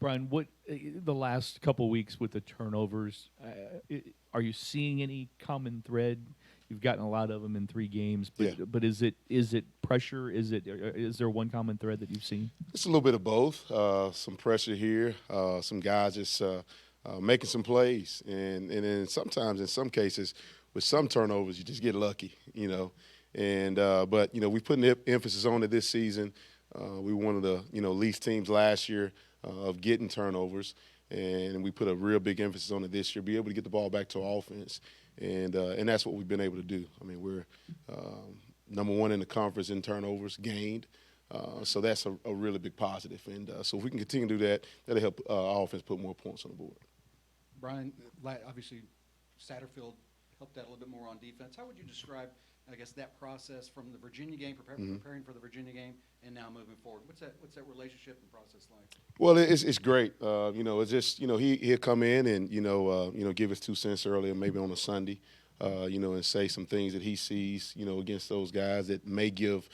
Brian, what the last couple of weeks with the turnovers? Are you seeing any common thread? You've gotten a lot of them in 3 games, but Yeah. but is it pressure? Is there one common thread that you've seen? It's a little bit of both. Some pressure here, some guys just making some plays, and then sometimes in some cases with some turnovers you just get lucky, And but we put an emphasis on it this season. We were one of the least teams last year of getting turnovers, and we put a real big emphasis on it this year. Be able to get the ball back to our offense, and that's what we've been able to do. I mean, we're number one in the conference in turnovers gained. So that's a really big positive. And so if we can continue to do that, that'll help our offense put more points on the board. Brian, obviously Satterfield helped out a little bit more on defense. How would you describe, I guess, that process from the Virginia game, preparing for the Virginia game, and now moving forward? What's that relationship and process like? Well, it's great. It's just he'll come in and give us 2 cents earlier, maybe on a Sunday, and say some things that he sees against those guys that may give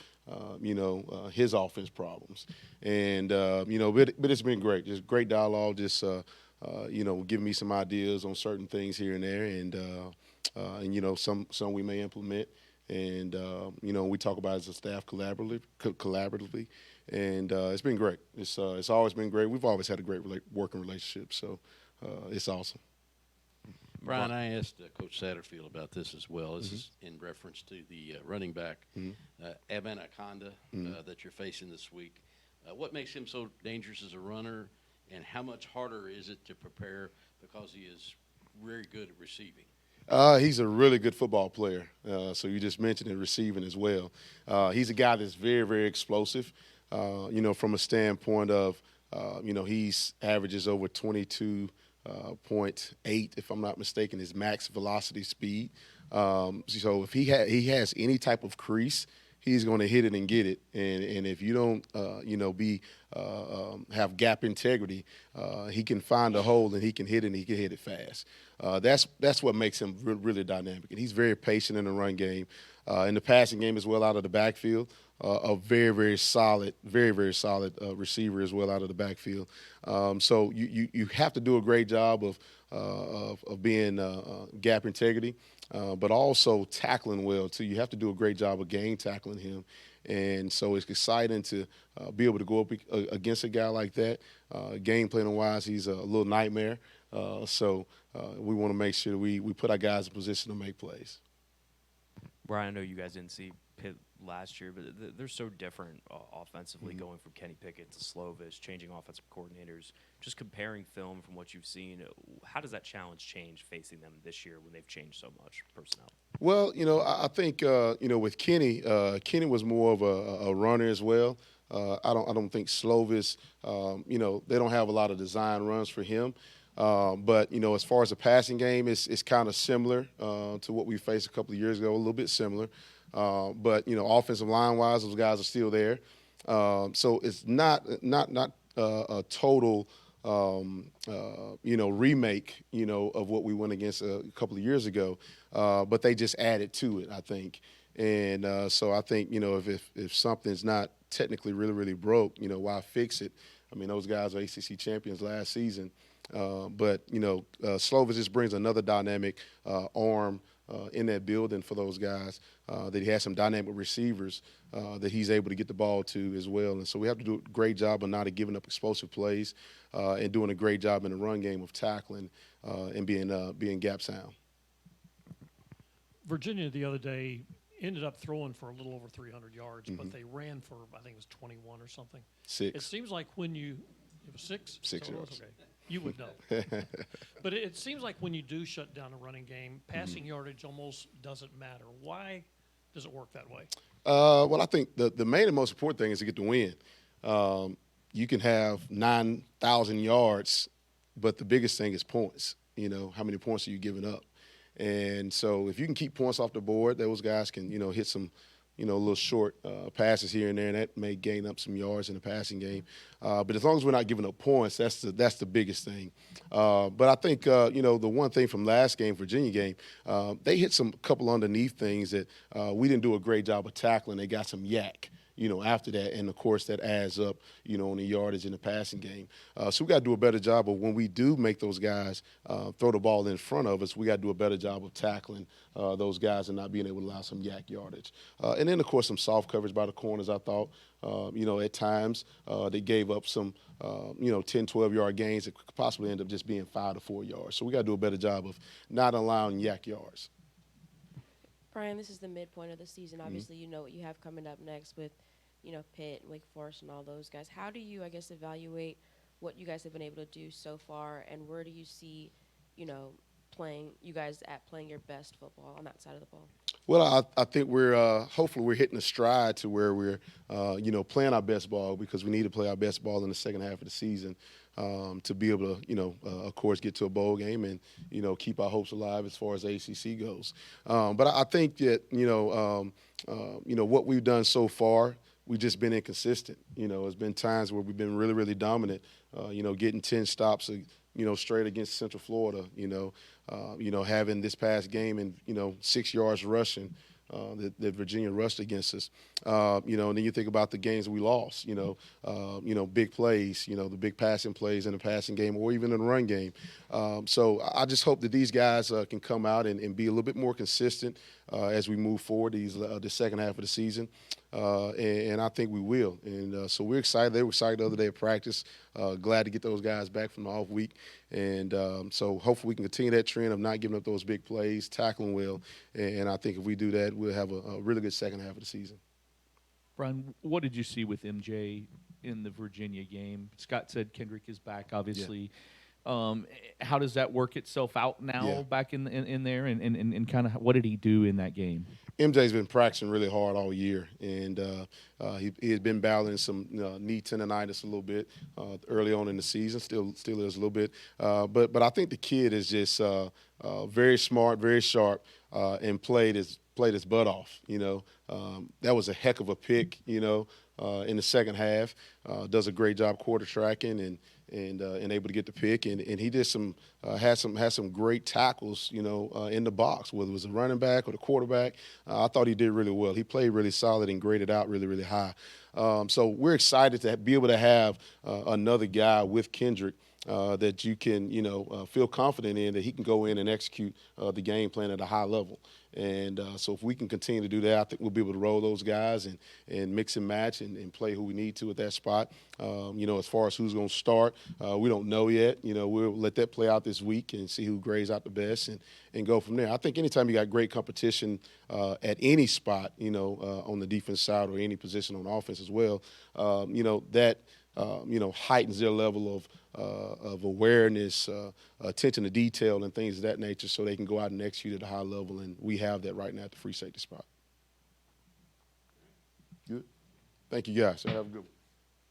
his offense problems. And but it's been great. Just great dialogue. Just giving me some ideas on certain things here and there, and some we may implement. And we talk about it as a staff collaboratively, and it's been great. It's always been great. We've always had a great working relationship, so it's awesome. Brian, I asked Coach Satterfield about this as well. This is in reference to the running back, Evan Akonda, that you're facing this week. What makes him so dangerous as a runner, and how much harder is it to prepare because he is very good at receiving? He's a really good football player. So you just mentioned it, receiving as well. He's a guy that's very, very explosive, from a standpoint of, he's averages over 22.8, if I'm not mistaken, his max velocity speed. So if he has any type of crease, he's going to hit it and get it. And if you don't, have gap integrity, he can find a hole and he can hit it and he can hit it fast. That's what makes him really dynamic. And he's very patient in the run game. In the passing game as well, out of the backfield, a very, very solid receiver as well out of the backfield. So you have to do a great job of being gap integrity, but also tackling well too. You have to do a great job of game tackling him. And so it's exciting to be able to go up against a guy like that. Game planning wise, he's a little nightmare. So we want to make sure we put our guys in position to make plays. Brian, I know you guys didn't see Pitt last year, but they're so different offensively, going from Kenny Pickett to Slovis, changing offensive coordinators. Just comparing film from what you've seen, how does that challenge change facing them this year when they've changed so much personnel? Well, I think with Kenny, Kenny was more of a runner as well. I don't think Slovis, they don't have a lot of design runs for him. But as far as the passing game, it's kind of similar to what we faced a couple of years ago, a little bit similar. But offensive line wise, those guys are still there. So it's not a total remake of what we went against a couple of years ago. But they just added to it, I think. And so I think if something's not technically really, really broke, why fix it? I mean, those guys are ACC champions last season. But Slovis just brings another dynamic arm in that building for those guys, that he has some dynamic receivers that he's able to get the ball to as well. And so we have to do a great job of not giving up explosive plays and doing a great job in the run game of tackling and being gap sound. Virginia the other day ended up throwing for a little over 300 yards, but they ran for, I think it was 21 or something. 6. It seems like when it was 6? 6 so yards. Okay. You would know. But it seems like when you do shut down a running game, passing yardage almost doesn't matter. Why does it work that way? Well, I think the main and most important thing is to get the win. You can have 9,000 yards, but the biggest thing is points. How many points are you giving up? And so if you can keep points off the board, those guys can, hit some, little short passes here and there, and that may gain up some yards in the passing game. But as long as we're not giving up points, that's the biggest thing. But I think, the one thing from last game, Virginia game, they hit some couple underneath things that we didn't do a great job of tackling. They got some yak. after that. And, of course, that adds up, on the yardage in the passing game. So we got to do a better job of when we do make those guys throw the ball in front of us, we got to do a better job of tackling those guys and not being able to allow some yak yardage. And then, of course, some soft coverage by the corners, I thought. At times they gave up some, 10, 12-yard gains that could possibly end up just being 5 to 4 yards. So we got to do a better job of not allowing yak yards. Brian, this is the midpoint of the season. Mm-hmm. Obviously, you know what you have coming up next with, Pitt and Wake Forest and all those guys. How do you, I guess, evaluate what you guys have been able to do so far, and where do you see, playing your best football on that side of the ball? Well, I think we're hopefully we're hitting a stride to where we're playing our best ball, because we need to play our best ball in the second half of the season to be able to of course get to a bowl game and keep our hopes alive as far as ACC goes. But I think that what we've done so far, we've just been inconsistent. There's been times where we've been really, really dominant. Getting 10 stops, straight against Central Florida. Having this past game and 6 yards rushing that Virginia rushed against us. And then you think about the games we lost. Big plays. The big passing plays in the passing game, or even in the run game. So I just hope that these guys can come out and be a little bit more consistent as we move forward the second half of the season. And I think we will. And so we're excited. They were excited the other day at practice. Glad to get those guys back from the off week. And so hopefully we can continue that trend of not giving up those big plays, tackling well. And I think if we do that, we'll have a really good second half of the season. Brian, what did you see with MJ in the Virginia game? Scott said Kendrick is back, obviously. How does that work itself out now back in there, and kind of what did he do in that game? MJ's been practicing really hard all year, and he has been battling some knee tendonitis a little bit early on in the season. Still is a little bit, but I think the kid is just very smart, very sharp, and played his butt off. That was a heck of a pick. In the second half, does a great job quarter tracking and able to get the pick, and he did had some great tackles, in the box, whether it was the running back or the quarterback. I thought he did really well. He played really solid and graded out really, really high. So we're excited to be able to have another guy with Kendrick that you can, feel confident in, that he can go in and execute the game plan at a high level. And so if we can continue to do that, I think we'll be able to roll those guys and mix and match and play who we need to at that spot. As far as who's going to start, we don't know yet. We'll let that play out this week and see who grades out the best and go from there. I think anytime you got great competition at any spot, on the defense side or any position on offense as well, that heightens their level of awareness, attention to detail, and things of that nature, so they can go out and execute at a high level. And we have that right now at the free safety spot. Good. Thank you, guys. Have a good one.